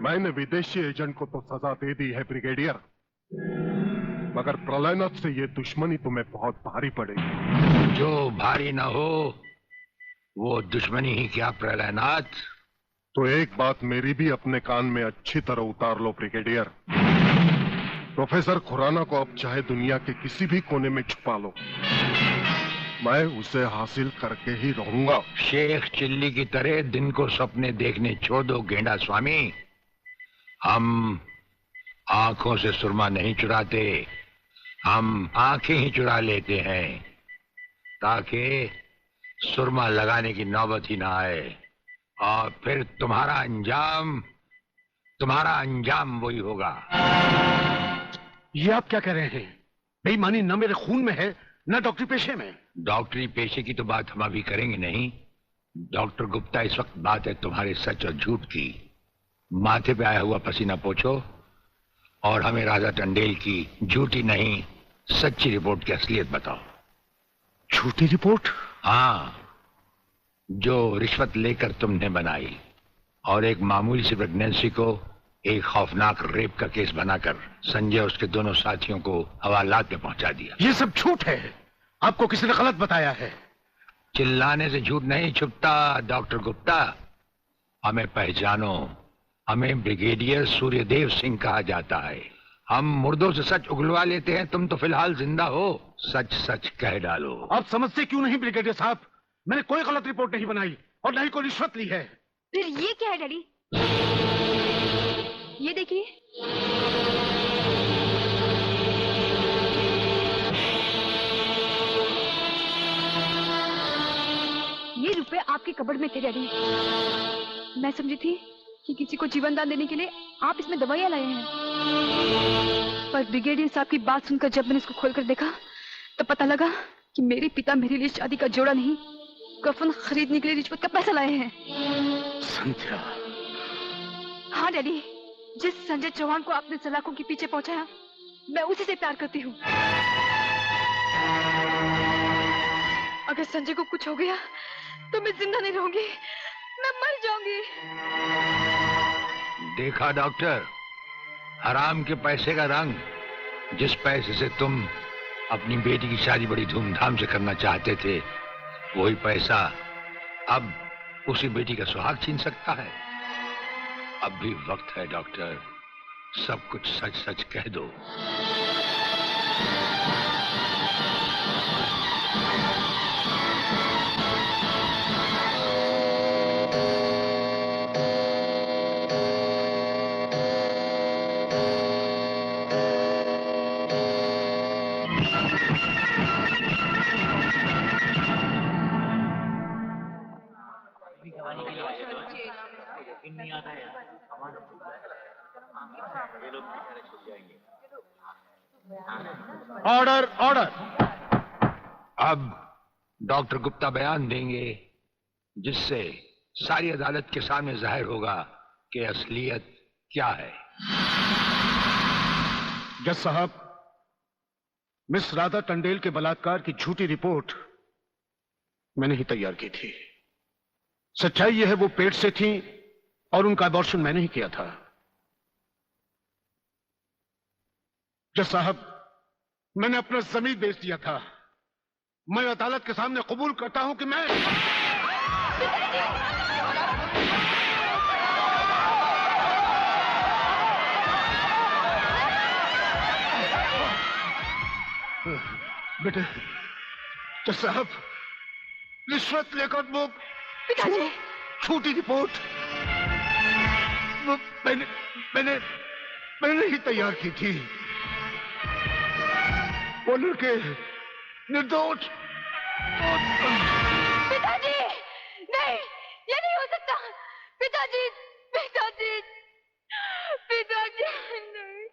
मैंने विदेशी एजेंट को तो सजा दे दी है ब्रिगेडियर, मगर प्रलयनाथ से ये दुश्मनी तुम्हें बहुत भारी पड़ेगी। जो भारी ना हो वो दुश्मनी ही क्या प्रलयनाथ। तो एक बात मेरी भी अपने कान में अच्छी तरह उतार लो ब्रिगेडियर। प्रोफेसर खुराना को अब चाहे दुनिया के किसी भी कोने में छुपा लो, मैं उसे हासिल करके ही रहूंगा। शेख चिल्ली की तरह दिन को सपने देखने छोड़ दो गेंडा स्वामी। हम आंखों से सुरमा नहीं चुराते, हम आंखें ही चुरा लेते हैं ताकि सुरमा लगाने की नौबत ही ना आए, और फिर तुम्हारा अंजाम वही होगा। ये आप क्या कह रहे हैं? बेईमानी न मेरे खून में है न डॉक्टरी पेशे में। डॉक्टरी पेशे की तो बात हम अभी करेंगे नहीं। डॉक्टर गुप्ता, इस वक्त बात है तुम्हारे सच और झूठ की। माथे पे आया हुआ पसीना पोछो और हमें राजा टंडेल की झूठी नहीं सच्ची रिपोर्ट की असलियत बताओ। झूठी रिपोर्ट? हाँ, जो रिश्वत लेकर तुमने बनाई और एक मामूली सी प्रेगनेंसी को एक खौफनाक रेप का केस बनाकर संजय और उसके दोनों साथियों को हवालात में पहुंचा दिया। ये सब झूठ है, आपको किसी ने गलत बताया है। चिल्लाने से झूठ नहीं छुपता डॉक्टर गुप्ता। हमें पहचानो, हमें ब्रिगेडियर सूर्यदेव सिंह कहा जाता है। हम मुर्दों से सच उगलवा लेते हैं, तुम तो फिलहाल जिंदा हो, सच सच कह डालो। आप समझते क्यों नहीं ब्रिगेडियर साहब? मैंने कोई गलत रिपोर्ट नहीं बनाई और न ही कोई रिश्वत ली है। फिर ये क्या है डैडी? ये देखिए, ये रुपए आपके कबर्ड में थे डैडी। मैं समझी थी कि किसी को जीवन दान देने के लिए आप इसमें दवाइयां लाए हैं, पर ब्रिगेडियर साहब की बात सुनकर जब मैंने इसको खोलकर देखा तो पता लगा कि मेरे पिता मेरे लिए शादी का जोड़ा नहीं, कफन खरीदने के लिए रिश्वत का पैसा लाए हैं। संध्या। हाँ डैडी, जिस संजय चौहान को आपने सलाखों के पीछे पहुंचाया, मैं उसी से प्यार करती हूँ। अगर संजय को कुछ हो गया तो मैं जिंदा नहीं रहूंगी, मैं मर जाऊंगी। देखा डॉक्टर, हराम के पैसे का रंग। जिस पैसे से तुम अपनी बेटी की शादी बड़ी धूमधाम से करना चाहते थे, वही पैसा अब उसी बेटी का सुहाग छीन सकता है। अब भी वक्त है डॉक्टर, सब कुछ सच सच कह दो। Order order. अब डॉक्टर गुप्ता बयान देंगे जिससे सारी अदालत के सामने जाहिर होगा कि असलियत क्या है। जज साहब, मिस राधा टंडेल के बलात्कार की झूठी रिपोर्ट मैंने ही तैयार की थी। सच्चाई यह है वो पेट से थी और उनका अबॉर्शन मैंने ही किया था। जज साहब, मैंने अपना जमीन बेच दिया था। मैं अदालत के सामने कबूल करता हूं कि मैं बेटे। जज साहब, रिश्वत लेकर वो झूठी रिपोर्ट वो मैंने ही तैयार की थी। वो लड़के निर्दोष। पिताजी, नहीं, ये नहीं हो सकता। पिताजी, पिताजी, पिताजी, नहीं।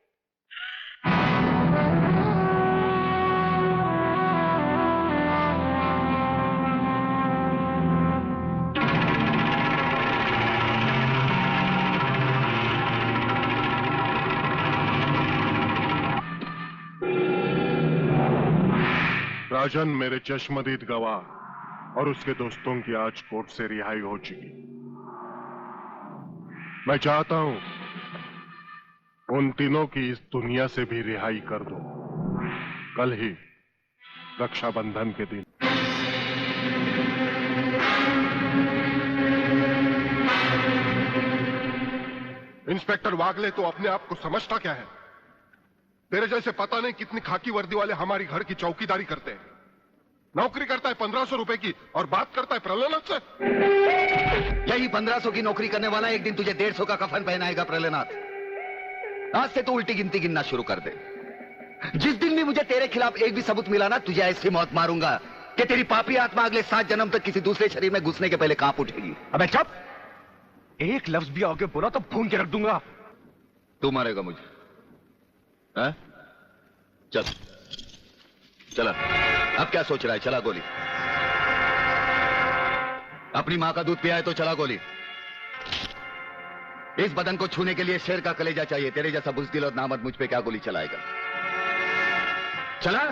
राजन मेरे चश्मदीद गवाह और उसके दोस्तों की आज कोर्ट से रिहाई हो चुकी। मैं चाहता हूं उन तीनों की इस दुनिया से भी रिहाई कर दो, कल ही रक्षाबंधन के दिन। इंस्पेक्टर वागले तो अपने आप को समझता क्या है? तेरे जैसे पता नहीं कितनी खाकी वर्दी वाले हमारी घर की चौकीदारी करते हैं। नौकरी करता है 1500 रुपए की और बात करता है प्रलयनाथ से। यही 1500 की नौकरी करने वाला एक दिन तुझे 150 का कफन पहनाएगा प्रलयनाथ। आज से तू उल्टी गिनती गिनना शुरू कर दे। जिस दिन भी मुझे तेरे खिलाफ एक भी सबूत मिला ना, तुझे ऐसी मौत मारूंगा कि तेरी पापी आत्मा अगले 7 जन्म तक किसी दूसरे शरीर में घुसने के पहले कांप उठेगी। अबे चुप! एक लफ्ज भी आगे बोला तो भून के रख दूंगा। तू मारेगा मुझे? है? चल चला। अब क्या सोच रहा है? चला गोली। अपनी मां का दूध पिया है तो चला गोली। इस बदन को छूने के लिए शेर का कलेजा चाहिए। तेरे जैसा बुज़दिल और नामर्द मुझ पे क्या गोली चलाएगा? चला।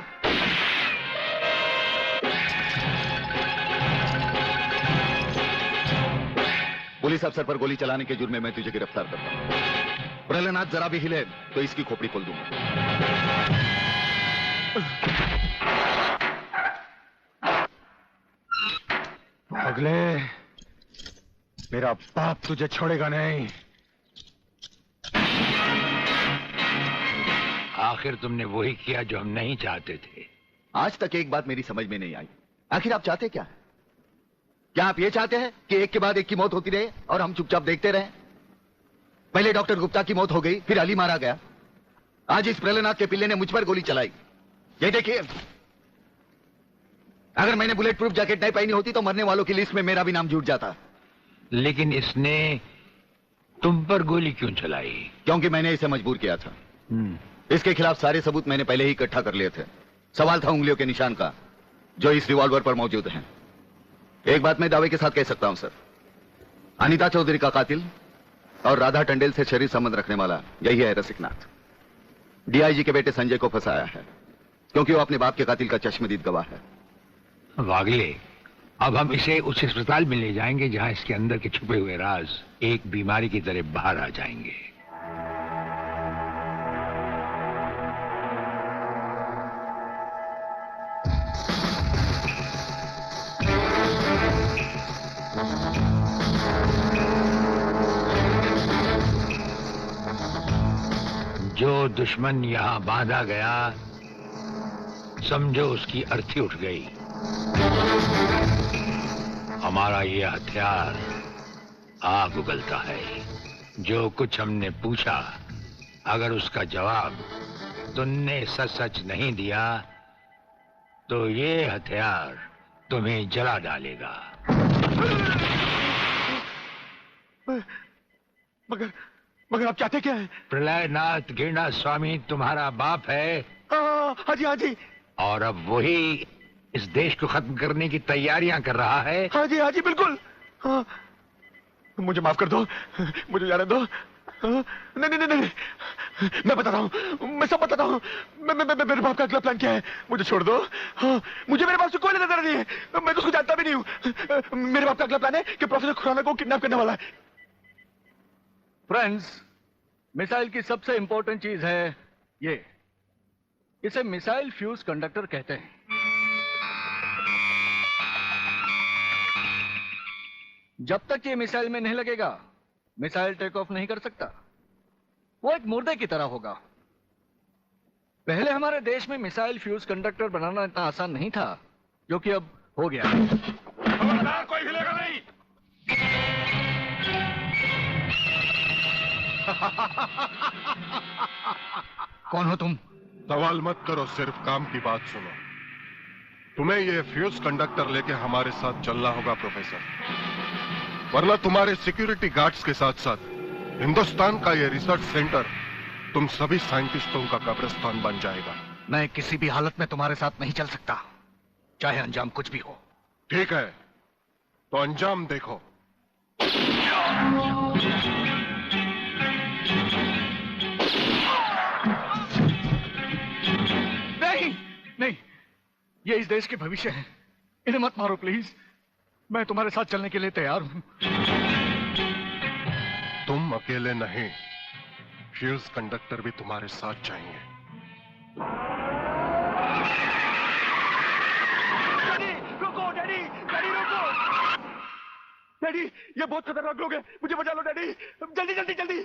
पुलिस अफसर पर गोली चलाने के जुर्म में मैं तुझे गिरफ्तार करता हूं। प्रलयनाथ जरा भी हिले तो इसकी खोपड़ी खोल दूंगा। अगले मेरा बाप तुझे छोड़ेगा नहीं। आखिर तुमने वही किया जो हम नहीं चाहते थे। आज तक एक बात मेरी समझ में नहीं आई। आखिर आप चाहते क्या है? क्या आप ये चाहते हैं कि एक के बाद एक की मौत होती रहे और हम चुपचाप देखते रहें? पहले डॉक्टर गुप्ता की मौत हो गई, फिर अली मारा गया, आज इस प्रलयनाथ के पिल्ले ने मुझ पर गोली चलाई। ये देखिए, अगर मैंने बुलेट प्रूफ जैकेट नहीं पहनी होती तो मरने वालों की लिस्ट में मेरा भी नाम जुट जाता। लेकिन इसने तुम पर गोली क्यों चलाई? क्योंकि मैंने इसे मजबूर किया था। इसके खिलाफ सारे सबूत मैंने पहले ही इकट्ठा कर लिए थे। सवाल था उंगलियों के निशान का, जो इस रिवॉल्वर पर मौजूद हैं। एक बात मैं दावे के साथ कह सकता हूं सर, अनीता चौधरी का कातिल और राधा टंडेल से शरीर संबंध रखने वाला यही है रसिकनाथ। डीआईजी के बेटे संजय को फंसाया है क्योंकि वो अपने बाप के कातिल का चश्मदीद गवाह है। वागले, अब हम इसे उस अस्पताल में ले जाएंगे जहां इसके अंदर के छुपे हुए राज एक बीमारी की तरह बाहर आ जाएंगे। जो दुश्मन यहां बांधा गया, समझो उसकी अर्थी उठ गई। हमारा ये हथियार आग उगलता है। जो कुछ हमने पूछा, अगर उसका जवाब तुमने सच सच नहीं दिया तो ये हथियार तुम्हें जला डालेगा। मगर आप चाहते क्या है? प्रलयनाथ गिरना स्वामी तुम्हारा बाप है। हाँ जी, हाँ जी। और अब वही इस देश को खत्म करने की तैयारियां कर रहा है। हाँ जी, बिल्कुल। हाँ, मुझे माफ कर दो, मुझे जाने दो। नहीं नहीं नहीं, मैं बताता हूँ, मैं सब बताता हूँ। मेरे बाप का अगला प्लान क्या है? मुझे छोड़ दो। हाँ, मुझे मेरे बाप से कोई लेना नहीं है, मैं तो उसको जानता भी नहीं हूँ। मेरे बाप का अगला प्लान है कि प्रोफेसर खुराना को किडनैप करने वाला है। फ्रेंड्स, मिसाइल की सबसे इंपॉर्टेंट चीज है ये, इसे मिसाइल फ्यूज कंडक्टर कहते हैं। जब तक ये मिसाइल में नहीं लगेगा, मिसाइल टेक ऑफ नहीं कर सकता। वो एक मुर्दे की तरह होगा। पहले हमारे देश में मिसाइल फ्यूज कंडक्टर बनाना इतना आसान नहीं था, जो कि अब हो गया। खबरदार, कोई हिलेगा नहीं। कौन हो तुम? सवाल मत करो, सिर्फ काम की बात सुनो। तुम्हें ये फ्यूज कंडक्टर लेके हमारे साथ चलना होगा प्रोफेसर, वरना तुम्हारे सिक्योरिटी गार्ड्स के साथ साथ हिंदुस्तान का ये रिसर्च सेंटर तुम सभी साइंटिस्टों का कब्रिस्तान बन जाएगा। मैं किसी भी हालत में तुम्हारे साथ नहीं चल सकता, चाहे अंजाम कुछ भी हो। ठीक है, तो अंजाम देखो। नहीं नहीं, ये इस देश के भविष्य है, इन्हें मत मारो प्लीज। मैं तुम्हारे साथ चलने के लिए तैयार हूं। तुम अकेले नहीं, फ्यूज कंडक्टर भी तुम्हारे साथ जाएंगे। डैडी रुको, डैडी डैडी रुको। डैडी ये बहुत खतरनाक लोग हैं, मुझे बचा लो डैडी, जल्दी जल्दी जल्दी।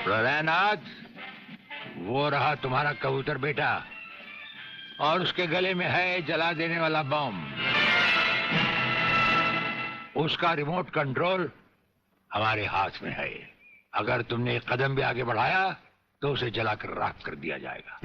प्रलयनाथ, वो रहा तुम्हारा कबूतर बेटा, और उसके गले में है जला देने वाला बम। उसका रिमोट कंट्रोल हमारे हाथ में है। अगर तुमने एक कदम भी आगे बढ़ाया तो उसे जलाकर राख कर दिया जाएगा।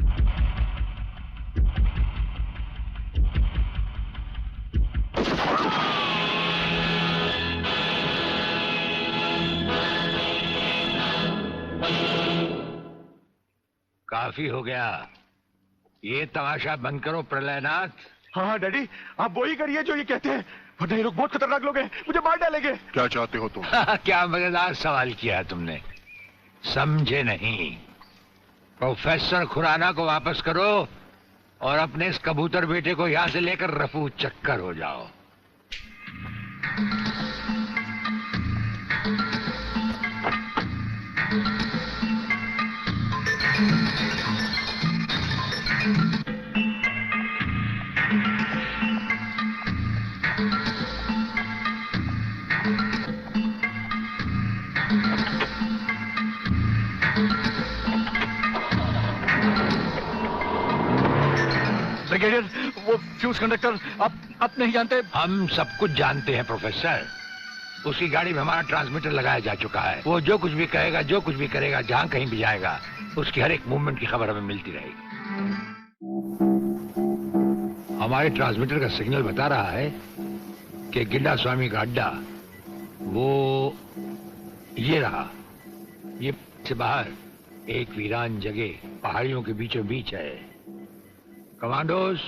काफी हो गया, ये तमाशा बंद करो प्रलयनाथ। हाँ हाँ डैडी, आप वही करिए जो ये कहते हैं, वरना ये लोग बहुत खतरनाक लोग हैं, मुझे मार डालेंगे। क्या चाहते हो तुम? क्या मजेदार सवाल किया है तुमने, समझे नहीं। प्रोफेसर खुराना को वापस करो और अपने इस कबूतर बेटे को यहां से लेकर रफू चक्कर हो जाओ। ब्रिगेडियर, वो फ्यूज कंडक्टर आप नहीं जानते? हम सब कुछ जानते हैं प्रोफेसर। उसकी गाड़ी में हमारा ट्रांसमीटर लगाया जा चुका है। वो जो कुछ भी कहेगा, जो कुछ भी करेगा, जहां कहीं भी जाएगा, उसकी हर एक मूवमेंट की खबर हमें मिलती रहेगी। हमारे ट्रांसमीटर का सिग्नल बता रहा है कि गिड्डा स्वामी का अड्डा वो ये रहा। ये से बाहर एक वीरान जगह पहाड़ियों के बीचों बीच है। कमांडोज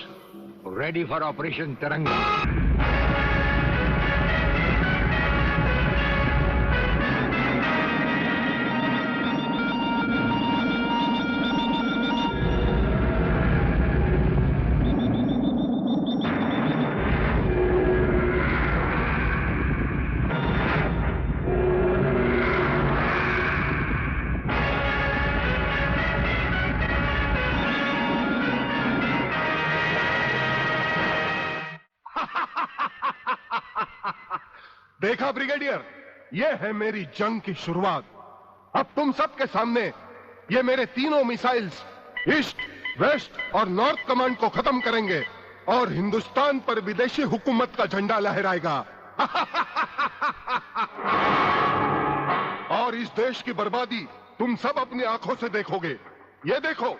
रेडी फॉर ऑपरेशन तिरंगा। देखा ब्रिगेडियर, ये है मेरी जंग की शुरुआत। अब तुम सबके सामने ये मेरे तीनों मिसाइल्स ईस्ट, वेस्ट और नॉर्थ कमांड को खत्म करेंगे और हिंदुस्तान पर विदेशी हुकूमत का झंडा लहराएगा। और इस देश की बर्बादी तुम सब अपनी आंखों से देखोगे। ये देखो,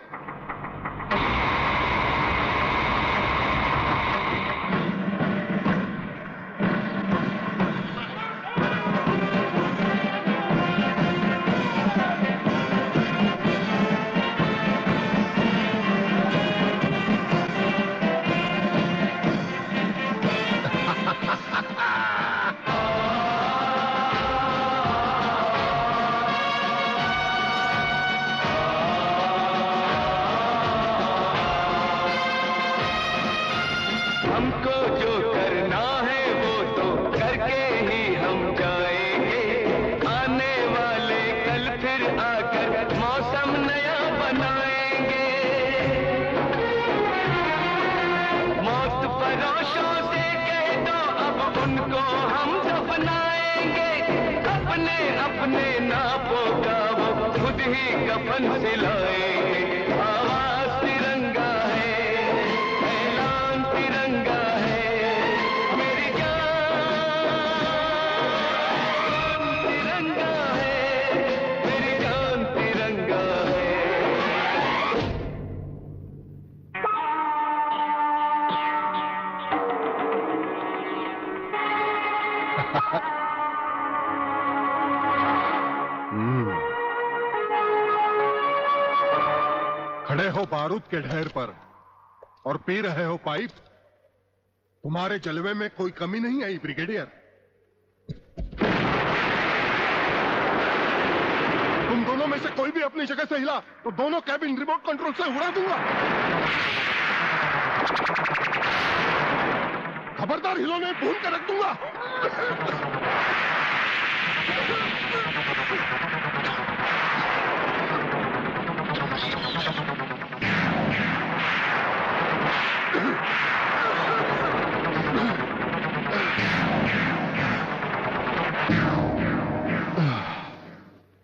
हमको जो करना है वो तो करके ही हम जाएंगे। आने वाले कल फिर आकर मौसम नया बनाएंगे। मौत फरोशों से कह दो अब उनको हम दफनाएंगे। अपने अपने नापों का वो खुद ही कफन सिलाएंगे। आवाज तिरंगा है, ऐलान तिरंगा है, मेरी जान तिरंगा है, मेरी जान तिरंगा है। खड़े हो बारूद के ढेर पर और पी रहे हो पाइप। तुम्हारे जलवे में कोई कमी नहीं आई ब्रिगेडियर। तुम दोनों में से कोई भी अपनी जगह से हिला तो दोनों कैबिन रिमोट कंट्रोल से उड़ा दूंगा। खबरदार हिलोने, भून कर रख दूंगा।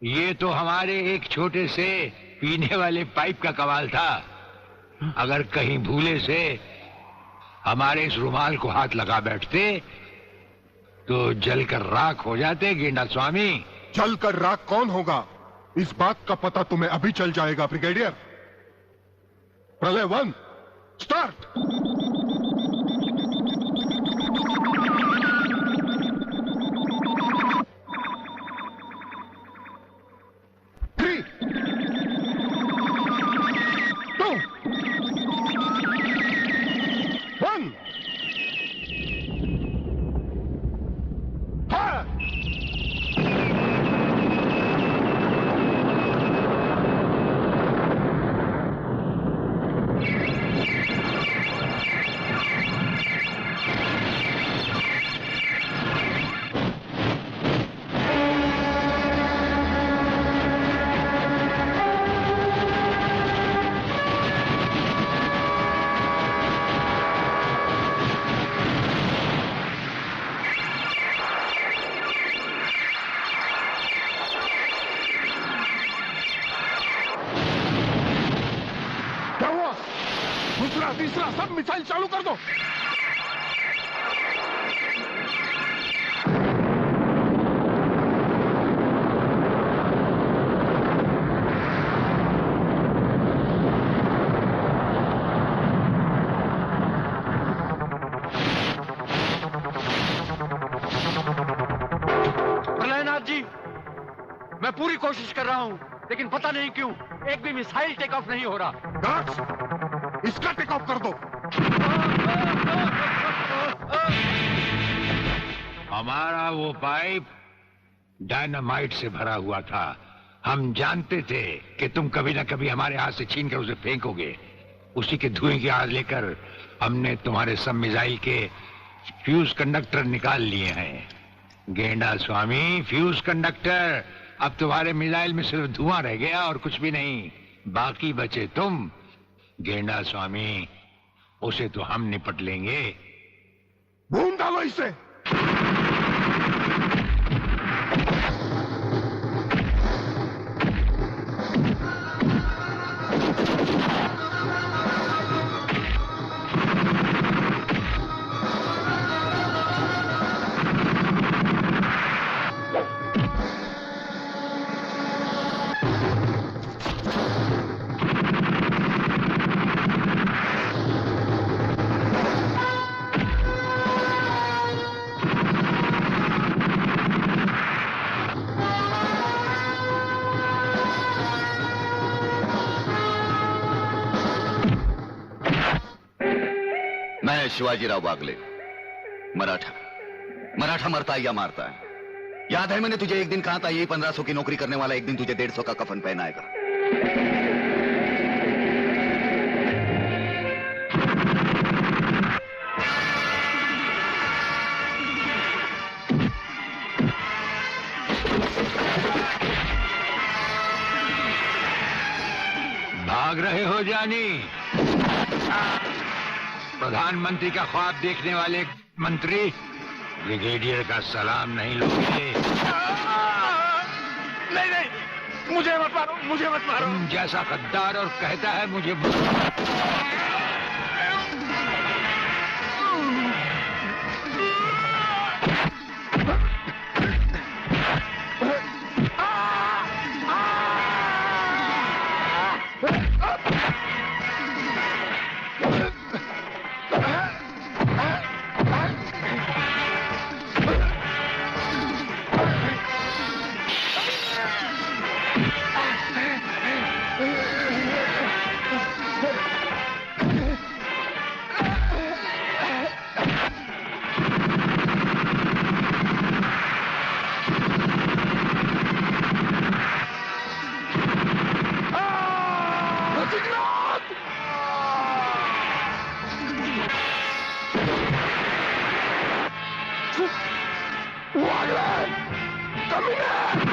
ये तो हमारे एक छोटे से पीने वाले पाइप का कमाल था। अगर कहीं भूले से हमारे इस रुमाल को हाथ लगा बैठते तो जलकर राख हो जाते गेंडा स्वामी। जलकर राख कौन होगा, इस बात का पता तुम्हें अभी चल जाएगा ब्रिगेडियर। प्रलय 1 स्टार्ट। दूसरा तीसरा सब मिसाइल चालू कर दो। प्रलयनाथ जी, मैं पूरी कोशिश कर रहा हूं, लेकिन पता नहीं क्यों एक भी मिसाइल टेक ऑफ नहीं हो रहा। गार्ड्स, इसका टेक ऑफ कर दो। हमारा वो पाइप डायनामाइट से भरा हुआ था। हम जानते थे कि तुम कभी ना कभी हमारे हाथ से छीन कर उसे फेंकोगे। उसी के धुएं की आग लेकर हमने तुम्हारे सब मिसाइल के फ्यूज कंडक्टर निकाल लिए हैं। गेंडा स्वामी, फ्यूज कंडक्टर, अब तुम्हारे मिसाइल में सिर्फ धुआं रह गया और कुछ भी नहीं। बाकी बचे तुम। गेंडा स्वामी, उसे तो हम निपट लेंगे। भून डालो इसे। मैं शिवाजीराव बागले, मराठा मरता है या मारता है। याद है मैंने तुझे एक दिन कहा था, यही 1500 की नौकरी करने वाला एक दिन तुझे 150 का कफन पहनाएगा। भाग रहे हो जानी? प्रधानमंत्री का ख्वाब देखने वाले मंत्री ब्रिगेडियर का सलाम नहीं लोगे? नहीं, मुझे मत मारो, मुझे मत मारो। तुम जैसा गद्दार और कहता है मुझे कमीने!